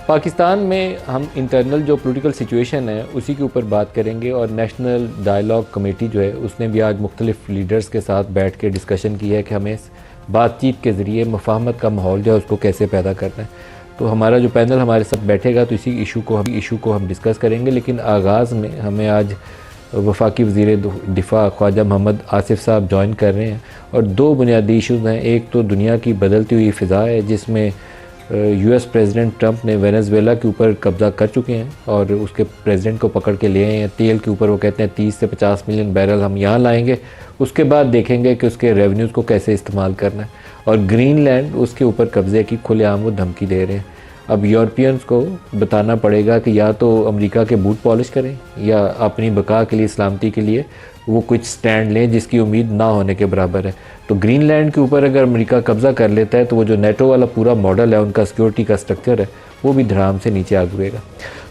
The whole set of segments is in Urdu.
پاکستان میں ہم انٹرنل جو پولیٹیکل سچویشن ہے اسی کے اوپر بات کریں گے، اور نیشنل ڈائیلاگ کمیٹی جو ہے اس نے بھی آج مختلف لیڈرز کے ساتھ بیٹھ کے ڈسکشن کی ہے کہ ہمیں بات چیت کے ذریعے مفاہمت کا ماحول جو ہے اس کو کیسے پیدا کرنا ہے۔ تو ہمارا جو پینل ہمارے ساتھ بیٹھے گا تو اسی ایشو کو ہم ڈسکس کریں گے، لیکن آغاز میں ہمیں آج وفاقی وزیر دفاع خواجہ محمد آصف صاحب جوائن کر رہے ہیں، اور دو بنیادی ایشوز ہیں۔ ایک تو دنیا کی بدلتی ہوئی فضا ہے جس میں یو ایس پریزیڈنٹ ٹرمپ نے وینزویلا کے اوپر قبضہ کر چکے ہیں اور اس کے پریزیڈنٹ کو پکڑ کے لے آئے ہیں۔ تیل کے اوپر وہ کہتے ہیں 30 سے 50 ملین بیرل ہم یہاں لائیں گے، اس کے بعد دیکھیں گے کہ اس کے ریونیوز کو کیسے استعمال کرنا ہے۔ اور گرین لینڈ اس کے اوپر قبضے کی کھلے عام وہ دھمکی دے رہے ہیں۔ اب یورپینز کو بتانا پڑے گا کہ یا تو امریکہ کے بوٹ پالش کریں یا اپنی بقا کے لیے، سلامتی کے لیے وہ کچھ سٹینڈ لیں جس کی امید نہ ہونے کے برابر ہے۔ تو گرین لینڈ کے اوپر اگر امریکہ قبضہ کر لیتا ہے تو وہ جو نیٹو والا پورا ماڈل ہے ان کا سیکورٹی کا سٹرکچر ہے وہ بھی دھڑام سے نیچے آ گئے گا۔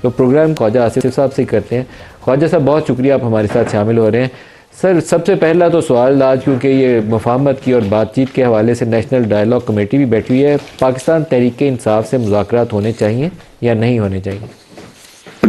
تو پروگرام خواجہ آصف صاحب سے ہی کرتے ہیں۔ خواجہ صاحب بہت شکریہ آپ ہمارے ساتھ شامل ہو رہے ہیں۔ سر سب سے پہلا تو سوال آج، کیونکہ یہ مفاہمت کی اور بات چیت کے حوالے سے نیشنل ڈائیلاگ کمیٹی بھی بیٹھی ہوئی ہے، پاکستان تحریک انصاف سے مذاکرات ہونے چاہیے یا نہیں ہونے چاہیے؟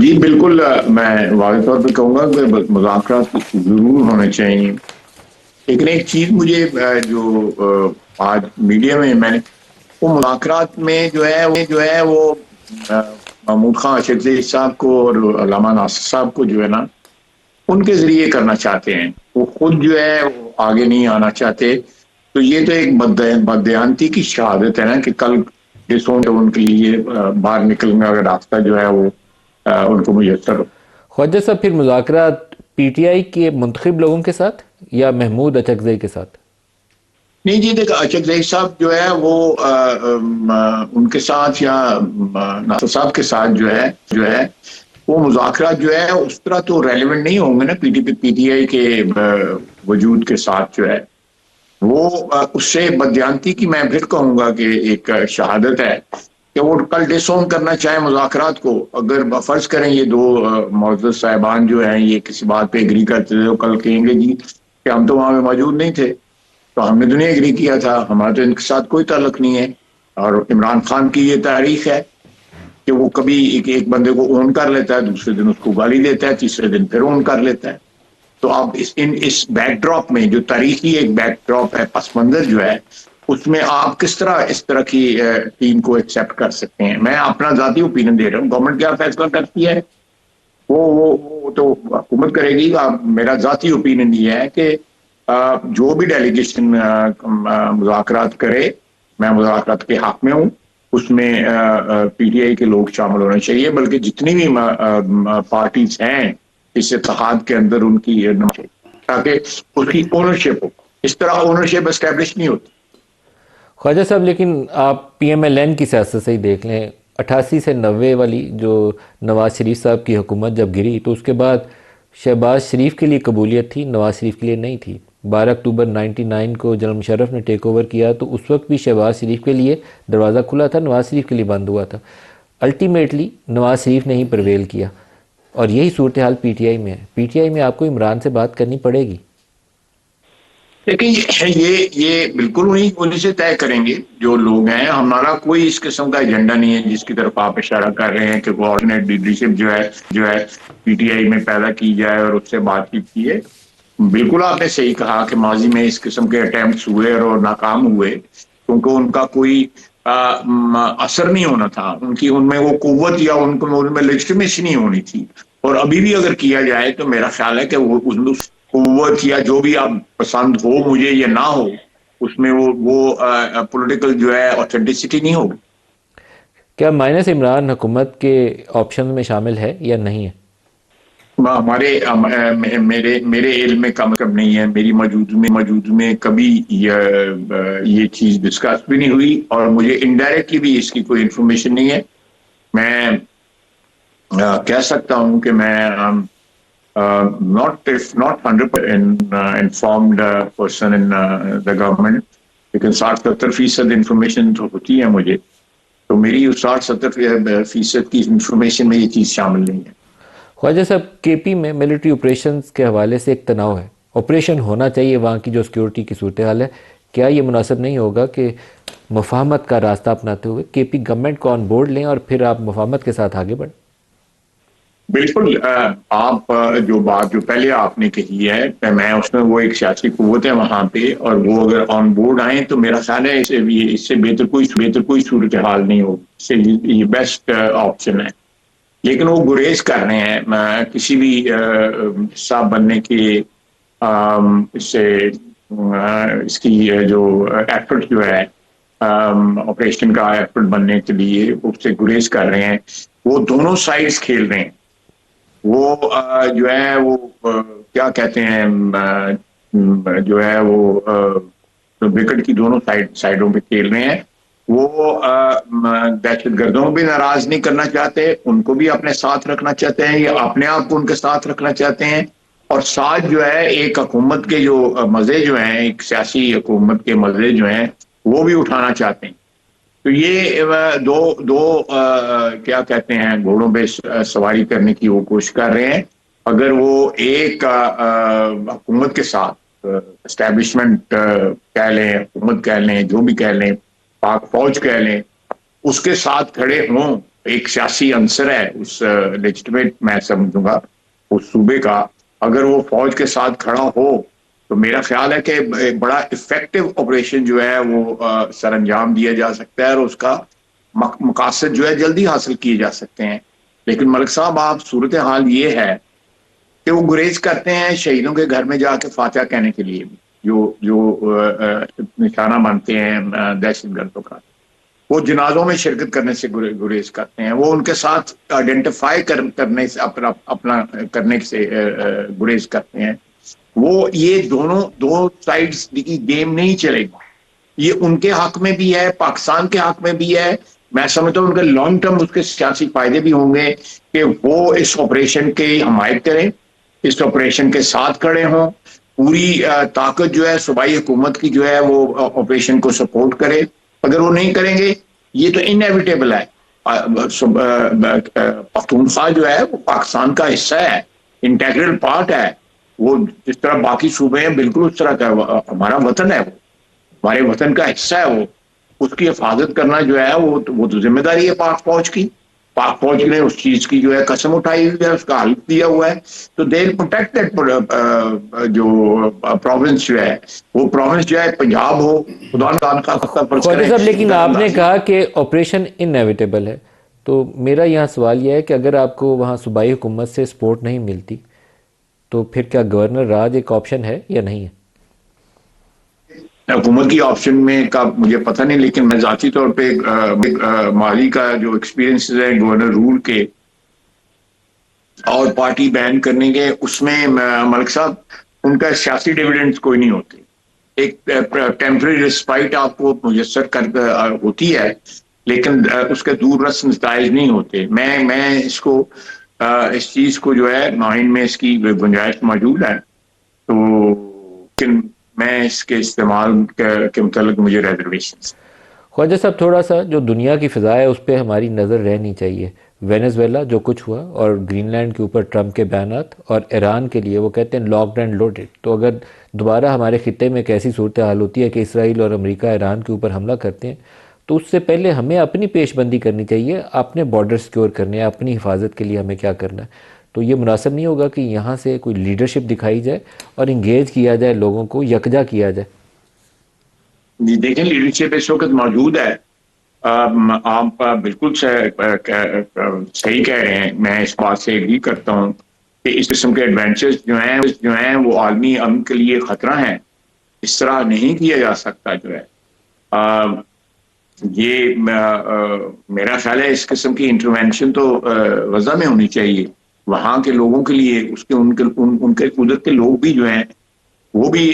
جی بالکل، میں واضح طور پہ کہوں گا کہ مذاکرات ضرور ہونے چاہیے، لیکن ایک چیز مجھے جو آج میڈیا میں نے وہ مذاکرات میں جو ہے وہ محمود خان اشرف صاحب کو اور علامہ ناصر صاحب کو جو ہے نا ان کے ذریعے کرنا چاہتے ہیں، وہ خود جو ہے وہ آگے نہیں آنا چاہتے۔ تو یہ تو ایک بددیانتی کی شہادت ہے نا کہ کل ان کے لیے باہر نکلنے کا راستہ جو ہے وہ ان کو میسر ہو۔ خواجہ صاحب پھر مذاکرات پی ٹی آئی کے منتخب لوگوں کے ساتھ یا محمود اچکزئی کے ساتھ؟ نہیں جی دیکھا، اچکزئی صاحب جو ہے وہ ان کے ساتھ یا ناصر صاحب کے ساتھ جو ہے وہ مذاکرات جو ہے اس طرح تو ریلیونٹ نہیں ہوں گے نا پی ٹی آئی کے وجود کے ساتھ جو ہے وہ اس سے بددیانتی کی میں پھر کہوں گا کہ ایک شہادت ہے کہ وہ کل ڈس اون کرنا چاہیں مذاکرات کو۔ اگر فرض کریں یہ دو معزز صاحبان جو ہیں یہ کسی بات پہ ایگری کرتے تھے تو کل کہیں گے جی کہ ہم تو وہاں پہ موجود نہیں تھے، تو ہم نے تو نہیں ایگری کیا تھا، ہمارا تو ان کے ساتھ کوئی تعلق نہیں ہے۔ اور عمران خان کی یہ تاریخ ہے کہ وہ کبھی ایک بندے کو اون کر لیتا ہے، دوسرے دن اس کو گالی دیتا ہے، تیسرے دن پھر اون کر لیتا ہے۔ تو اب اس بیک ڈراپ میں جو تاریخی ایک بیک ڈراپ ہے، پس منظر جو ہے، اس میں آپ کس طرح اس طرح کی ٹیم کو ایکسیپٹ کر سکتے ہیں؟ میں اپنا ذاتی اوپینین دے رہا ہوں، گورنمنٹ کیا فیصلہ کرتی ہے وہ تو حکومت کرے گی۔ میرا ذاتی اوپینین یہ ہے کہ جو بھی ڈیلیگیشن مذاکرات کرے، میں مذاکرات کے حق میں ہوں، اس میں پی ٹی آئی کے لوگ شامل ہونے چاہیے، بلکہ جتنی بھی پارٹیز ہیں اس اتحاد کے اندر ان کی تاکہ اس کی اونرشپ ہو۔ اس طرح اونرشپ اسٹیبلش نہیں ہوتی۔ خواجہ صاحب لیکن آپ پی ایم ایل این کی سیاست سے ہی دیکھ لیں، 88 سے 90 والی جو نواز شریف صاحب کی حکومت جب گری تو اس کے بعد شہباز شریف کے لیے قبولیت تھی، نواز شریف کے لیے نہیں تھی۔ 12 اکتوبر 99 کو جنرل مشرف نے ٹیک اوور کیا تو اس وقت بھی شہباز شریف کے لیے دروازہ کھلا تھا، نواز شریف کے لیے بند ہوا تھا۔ الٹیمیٹلی نواز شریف نے ہی پرویل کیا، اور یہی صورتحال پی ٹی آئی میں ہے۔ پی ٹی آئی میں آپ کو عمران سے بات کرنی پڑے گی؟ لیکن یہ بالکل انہیں سے طے کریں گے جو لوگ ہیں۔ ہمارا کوئی اس قسم کا ایجنڈا نہیں ہے جس کی طرف آپ اشارہ کر رہے ہیں کہ کوآرڈینیٹ لیڈرشپ جو ہے پی ٹی آئی میں پیدا کی جائے اور اس سے بات چیت کی ہے۔ بالکل آپ نے صحیح کہا کہ ماضی میں اس قسم کے اٹیمپٹس ہوئے اور ناکام ہوئے، کیونکہ ان کا کوئی اثر نہیں ہونا تھا، ان میں وہ قوت یا ان میں لیجٹمیسی نہیں ہونی تھی۔ اور ابھی بھی اگر کیا جائے تو میرا خیال ہے کہ وہ قوت یا جو بھی آپ پسند ہو مجھے یا نہ ہو، اس میں وہ پولیٹیکل جو ہے اوتھینٹسٹی نہیں ہوگی۔ کیا مائنس عمران حکومت کے آپشن میں شامل ہے یا نہیں ہے؟ میرے علم میں کم نہیں ہے، میری موجود میں کبھی یہ چیز ڈسکس بھی نہیں ہوئی، اور مجھے انڈائریکٹلی بھی اس کی کوئی انفارمیشن نہیں ہے۔ میں کہہ سکتا ہوں کہ میں not 100% informed person in the government، لیکن 60-70% انفارمیشن تو ہوتی ہے مجھے، تو میری 60-70% کی انفارمیشن میں یہ چیز شامل نہیں ہے۔ خواجہ صاحب کے پی میں ملٹری آپریشنز کے حوالے سے ایک تناؤ ہے، آپریشن ہونا چاہیے، وہاں کی جو سیکیورٹی کی صورتحال ہے، کیا یہ مناسب نہیں ہوگا کہ مفاہمت کا راستہ اپناتے ہوئے کے پی گورنمنٹ کو آن بورڈ لیں اور پھر آپ مفاہمت کے ساتھ آگے بڑھیں؟ بالکل آپ جو پہلے آپ نے کہی ہے میں اس میں وہ ایک سیاسی قوت ہے وہاں پہ، اور وہ اگر آن بورڈ آئیں تو میرا خیال ہے اس سے بہتر کوئی صورتحال نہیں ہوگی، اس سے یہ بیسٹ آپشن ہے. لیکن وہ گریز کر رہے ہیں کسی بھی حصہ بننے کے اس سے اس کی جو ایفرٹ جو ہے آپریشن کا ایفرٹ بننے کے لیے اس سے گریز کر رہے ہیں. وہ دونوں سائڈز کھیل رہے ہیں. وہ جو ہے وہ کیا کہتے ہیں جو ہے وہ وکٹ کی دونوں سائڈوں پہ کھیل رہے ہیں. وہ دہشت گردوں کو بھی ناراض نہیں کرنا چاہتے، ان کو بھی اپنے ساتھ رکھنا چاہتے ہیں یا اپنے آپ کو ان کے ساتھ رکھنا چاہتے ہیں، اور ساتھ جو ہے ایک حکومت کے جو مزے جو ہیں، ایک سیاسی حکومت کے مزے جو ہیں وہ بھی اٹھانا چاہتے ہیں. تو یہ دو کیا کہتے ہیں گھوڑوں پہ سواری کرنے کی وہ کوشش کر رہے ہیں. اگر وہ ایک حکومت کے ساتھ اسٹیبلشمنٹ کہہ لیں، حکومت کہہ لیں، جو بھی کہہ لیں، پاک فوج کہہ لیں، اس کے ساتھ کھڑے ہوں، ایک سیاسی عنصر ہے اس لیجٹمیٹ میں سمجھوں گا اس صوبے کا، اگر وہ فوج کے ساتھ کھڑا ہو تو میرا خیال ہے کہ بڑا افیکٹو آپریشن جو ہے وہ سر انجام دیا جا سکتا ہے، اور اس کا مقاصد جو ہے جلدی حاصل کیے جا سکتے ہیں. لیکن ملک صاحب آپ صورتحال یہ ہے کہ وہ گریز کرتے ہیں شہیدوں کے گھر میں جا کے فاتحہ کہنے کے لیے بھی، جو نشانہ بنتے ہیں دہشت گردوں کا. وہ جنازوں میں شرکت کرنے سے گریز کرتے ہیں، وہ ان کے ساتھ آئیڈینٹیفائی کرنے سے اپنا کرنے سے گریز کرتے ہیں. وہ یہ دو سائڈز کی گیم نہیں چلے گی. یہ ان کے حق میں بھی ہے، پاکستان کے حق میں بھی ہے. میں سمجھتا ہوں ان کے لانگ ٹرم اس کے سیاسی فائدے بھی ہوں گے کہ وہ اس آپریشن کی حمایت کریں، اس آپریشن کے ساتھ کھڑے ہوں، پوری طاقت جو ہے صوبائی حکومت کی جو ہے وہ آپریشن کو سپورٹ کرے. اگر وہ نہیں کریں گے یہ تو انیویٹیبل ہے. پختونخوا جو ہے وہ پاکستان کا حصہ ہے، انٹیگرل پارٹ ہے. وہ جس طرح باقی صوبے ہیں بالکل اس طرح کا ہمارا وطن ہے، وہ ہمارے وطن کا حصہ ہے. وہ اس کی حفاظت کرنا جو ہے وہ تو ذمہ داری ہے پاک فوج کی. پاک فوج نے اس چیز کی جو ہے قسم اٹھائی ہوئی ہے، اس کا حلف دیا ہوا ہے. تو دے پروٹیکٹ دیٹ جو پروونس جو ہے، وہ پروونس جو ہے پنجاب ہو، خدا نہ خاصہ فرض خواجہ کریں. صاحب لیکن آپ نے کہا کہ آپریشن انیویٹیبل ہے، تو میرا یہاں سوال یہ ہے کہ اگر آپ کو وہاں صوبائی حکومت سے سپورٹ نہیں ملتی تو پھر کیا گورنر راج ایک آپشن ہے یا نہیں ہے؟ حکومت کی آپشن میں کا مجھے پتہ نہیں، لیکن میں ذاتی طور پہ ماضی کا جو ایکسپیرینس ہے گورنر رول کے اور پارٹی بین کرنے کے، اس میں ملک صاحب ان کا سیاسی ڈیویڈنڈ کوئی نہیں ہوتے. ایک ٹیمپرری رسپائٹ آپ کو میسر ہوتی ہے، لیکن اس کے دور رس نتائج نہیں ہوتے. میں اس چیز کو جو ہے مائنڈ میں اس کی گنجائش موجود ہے، تو لیکن میں اس کے استعمال کے متعلق مجھے ریزرویشنز. خواجہ صاحب تھوڑا سا جو دنیا کی فضا ہے اس پہ ہماری نظر رہنی چاہیے. وینزویلا جو کچھ ہوا، اور گرین لینڈ کے اوپر ٹرمپ کے بیانات، اور ایران کے لیے وہ کہتے ہیں لاکڈ اینڈ لوڈڈ. تو اگر دوبارہ ہمارے خطے میں ایک ایسی صورتحال ہوتی ہے کہ اسرائیل اور امریکہ ایران کے اوپر حملہ کرتے ہیں، تو اس سے پہلے ہمیں اپنی پیش بندی کرنی چاہیے، اپنے بارڈر سیکیور کرنے ہیں، اپنی حفاظت کے لیے ہمیں کیا کرنا ہے. تو یہ مناسب نہیں ہوگا کہ یہاں سے کوئی لیڈرشپ دکھائی جائے اور انگیج کیا جائے، لوگوں کو یکجا کیا جائے؟ جی دیکھیں، لیڈرشپ اس وقت موجود ہے. آپ بالکل صحیح کہہ رہے ہیں، میں اس بات سے ایگری کرتا ہوں کہ اس قسم کے ایڈونچرز جو ہیں وہ عالمی امن کے لیے خطرہ ہیں. اس طرح نہیں کیا جا سکتا جو ہے. یہ میرا خیال ہے اس قسم کی انٹروینشن تو غزہ میں ہونی چاہیے وہاں کے لوگوں کے لیے. ان کے ادھر کے لوگ بھی جو ہیں وہ بھی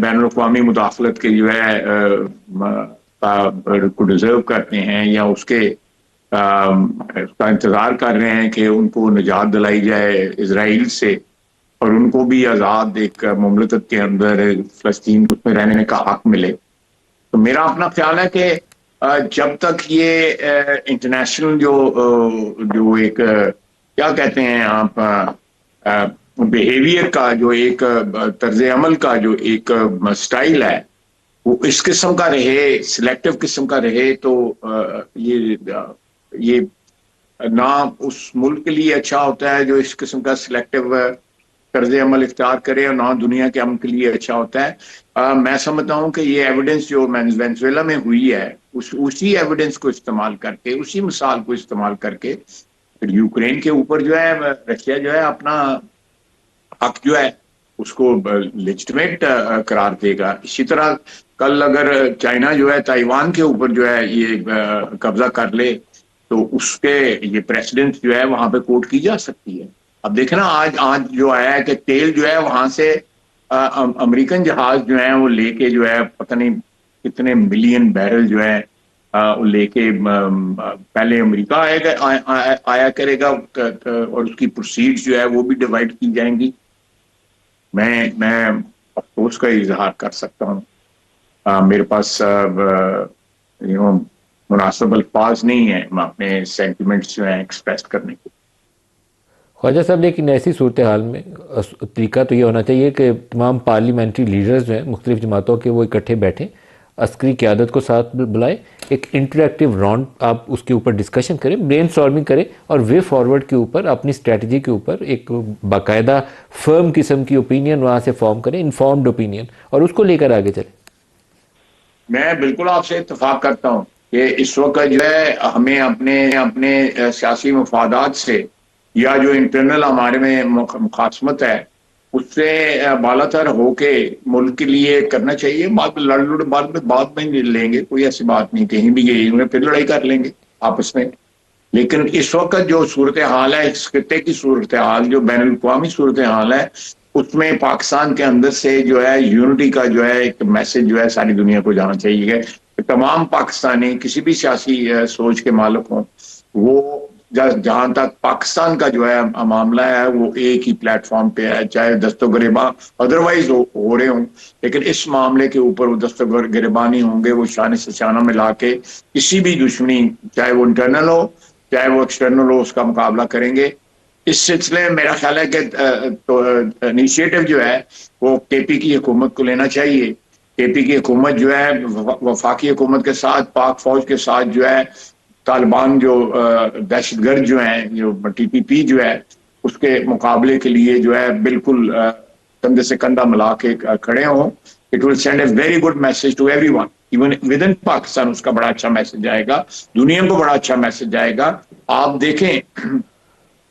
بین الاقوامی مداخلت کے جو ہے کو ڈیزرو کرتے ہیں، یا اس کا انتظار کر رہے ہیں کہ ان کو نجات دلائی جائے اسرائیل سے، اور ان کو بھی آزاد ایک مملکت کے اندر فلسطین میں رہنے کا حق ملے. تو میرا اپنا خیال ہے کہ جب تک یہ انٹرنیشنل جو ایک کیا کہتے ہیں آپ بیہیویئر کا جو ایک طرز عمل کا جو ایک سٹائل ہے، وہ اس قسم کا رہے، سلیکٹو قسم کا رہے، تو یہ نہ اس ملک کے لیے اچھا ہوتا ہے جو اس قسم کا سلیکٹو طرز عمل اختیار کرے، اور نہ دنیا کے امن کے لیے اچھا ہوتا ہے۔ میں سمجھتا ہوں کہ یہ ایویڈنس جو وینزویلا میں ہوئی ہے، اسی ایویڈنس کو استعمال کر کے، اسی مثال کو استعمال کر کے یوکرین کے اوپر جو ہے رشیا جو ہے اپنا حق جو ہے اس کو لیجٹمیٹ قرار دے گا۔ اسی طرح کل اگر چائنا جو ہے تائیوان کے اوپر جو ہے یہ قبضہ کر لے تو اس کے یہ پریسیڈنٹ جو ہے وہاں پہ کوٹ کی جا سکتی ہے۔ اب دیکھنا آج جو آیا ہے کہ تیل جو ہے وہاں سے امریکن جہاز جو ہیں وہ لے کے جو ہے پتہ نہیں کتنے ملین بیرل جو ہے وہ لے کے پہلے امریکہ آیا کرے گا، اور اس کی پروسیڈ جو ہے وہ بھی ڈیوائڈ کی جائیں گی۔ میں افسوس کا اظہار کر سکتا ہوں، میرے پاس مناسب الفاظ نہیں ہیں اپنے سینٹیمنٹس جو ہیں ایکسپریس کرنے کے۔ خواجہ صاحب لیکن ایسی صورتحال میں طریقہ تو یہ ہونا چاہیے کہ تمام پارلیمنٹری لیڈرز جو ہیں مختلف جماعتوں کے، وہ اکٹھے بیٹھیں، عسکری قیادت کو ساتھ بلائیں، ایک انٹریکٹیو راؤنڈ آپ اس کے اوپر ڈسکشن کریں، برین سٹارمنگ کریں، اور وے فارورڈ کے اوپر اپنی اسٹریٹجی کے اوپر ایک باقاعدہ فرم قسم کی اوپینین وہاں سے فارم کریں، انفارمڈ اوپینین، اور اس کو لے کر آگے چلیں۔ میں بالکل آپ سے اتفاق کرتا ہوں کہ اس وقت جو ہے ہمیں اپنے سیاسی مفادات سے یا جو انٹرنل ہمارے میں مخاصمت ہے اس سے بالا تر ہو کے ملک کے لیے کرنا چاہیے۔ بعد میں لیں گے، کوئی ایسی بات نہیں، کہیں بھی گئی انہیں پھر لڑائی کر لیں گے آپس میں۔ لیکن اس وقت جو صورتحال ہے، اس خطے کی صورتحال جو بین الاقوامی صورتحال ہے، اس میں پاکستان کے اندر سے جو ہے یونٹی کا جو ہے ایک میسج جو ہے ساری دنیا کو جانا چاہیے کہ تمام پاکستانی کسی بھی سیاسی سوچ کے مالک ہوں، وہ جہاں تک پاکستان کا جو ہے معاملہ ہے وہ ایک ہی پلیٹ فارم پہ ہے، چاہے دست و گریباں ادروائز ہو رہے ہوں، لیکن اس معاملے کے اوپر وہ دست و گریباں نہیں ہوں گے، وہ شانے سے شانہ ملا کے کسی بھی دشمنی، چاہے وہ انٹرنل ہو چاہے وہ ایکسٹرنل ہو، اس کا مقابلہ کریں گے۔ اس سلسلے میں میرا خیال ہے کہ انیشیٹو جو ہے وہ کے پی کی حکومت کو لینا چاہیے۔ کے پی کی حکومت جو ہے وفاقی حکومت کے ساتھ، پاک فوج کے ساتھ جو ہے طالبان جو دہشت گرد جو ہیں، جو ٹی پی پی جو ہے، اس کے مقابلے کے لیے جو ہے بالکل کندھے سے کندھا ملا کے کھڑے ہوں۔ It will send a very good message to everyone, even with in Pakistan اس کا بڑا اچھا میسج جائے گا، دنیا کو بڑا اچھا میسج جائے گا۔ آپ دیکھیں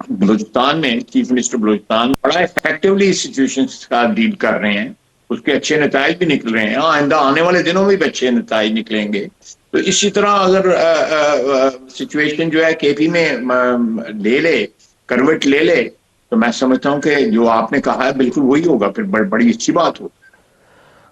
بلوچستان میں چیف منسٹر بلوچستان بڑا افیکٹولی سچویشنز کا ڈیل کر رہے ہیں، اس کے اچھے نتائج بھی نکل رہے ہیں، آئندہ آنے والے دنوں میں بھی اچھے نتائج نکلیں گے۔ تو اسی طرح اگر سچویشن جو ہے کے پی میں لے لے، کروٹ لے لے، تو میں سمجھتا ہوں کہ جو آپ نے کہا ہے بالکل وہی ہوگا، پھر بڑی اچھی بات ہو۔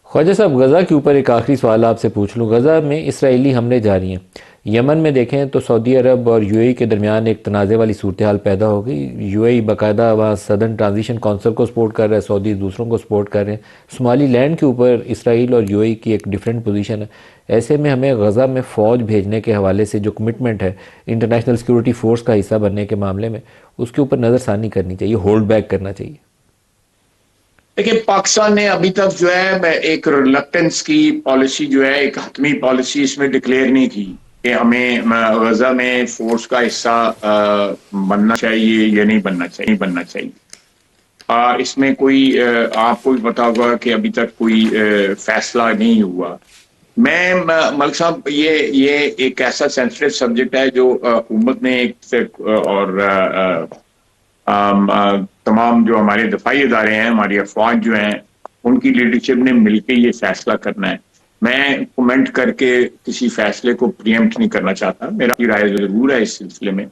خواجہ صاحب غزہ کے اوپر ایک آخری سوال آپ سے پوچھ لوں۔ غزہ میں اسرائیلی حملے جاری ہیں، یمن میں دیکھیں تو سعودی عرب اور یو اے ای کے درمیان ایک تنازع والی صورتحال پیدا ہو گئی۔ یو اے ای باقاعدہ وہاں سدرن ٹرانزیشن کونسل کو سپورٹ کر رہا ہے، سعودی دوسروں کو سپورٹ کر رہے ہیں۔ صومالی لینڈ کے اوپر اسرائیل اور یو اے ای کی ایک ڈیفرنٹ پوزیشن ہے۔ ایسے میں ہمیں غزہ میں فوج بھیجنے کے حوالے سے جو کمٹمنٹ ہے انٹرنیشنل سیکورٹی فورس کا حصہ بننے کے معاملے میں، اس کے اوپر نظر ثانی کرنی چاہیے، ہولڈ بیک کرنا چاہیے۔ دیکھیں پاکستان نے ابھی تک جو ہے ایک ریلکٹنس کی پالیسی جو ہے، ایک حتمی پالیسی اس میں ڈکلیئر نہیں کی کہ ہمیں غزہ میں فورس کا حصہ بننا چاہیے یا نہیں بننا چاہیے۔ اس میں کوئی آپ کو بھی پتا ہوگا کہ ابھی تک کوئی فیصلہ نہیں ہوا۔ میں ملک صاحب یہ ایک ایسا سینسٹیو سبجیکٹ ہے جو حکومت نے اور تمام جو ہمارے دفاعی ادارے ہیں، ہماری افواج جو ہیں، ان کی لیڈرشپ نے مل کے یہ فیصلہ کرنا ہے۔ میں کومنٹ کر کے کسی فیصلے کو پریمپٹ نہیں کرنا چاہتا، میرا رائے ضرور ہے اس سلسلے میں۔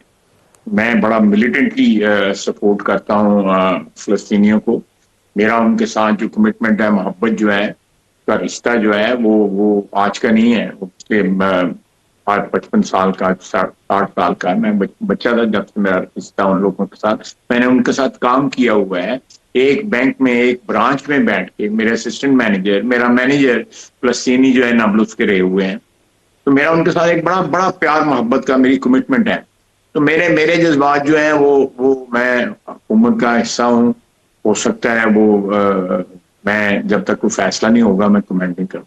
میں بڑا ملیٹنٹلی سپورٹ کرتا ہوں فلسطینیوں کو، میرا ان کے ساتھ جو کمٹمنٹ ہے، محبت جو ہے، کا رشتہ جو ہے وہ آج کا نہیں ہے، وہ پچھلے 55 سال کا، 60 سال کا۔ میں بچہ تھا جب سے میرا رشتہ ان لوگوں کے ساتھ، میں نے ان کے ساتھ کام کیا ہوا ہے، ایک بینک میں ایک برانچ میں بیٹھ کے، میرے اسسٹنٹ مینیجر، میرا مینیجر فلسطینی جو ہے نابلس کے رہے ہوئے ہیں، تو میرا ان کے ساتھ ایک بڑا پیار محبت کا میری کمٹمنٹ ہے۔ تو میرے جذبات جو ہیں وہ میں حکومت کا حصہ ہوں، ہو سکتا ہے وہ میں جب تک کوئی فیصلہ نہیں ہوگا میں کمنٹ نہیں کروں۔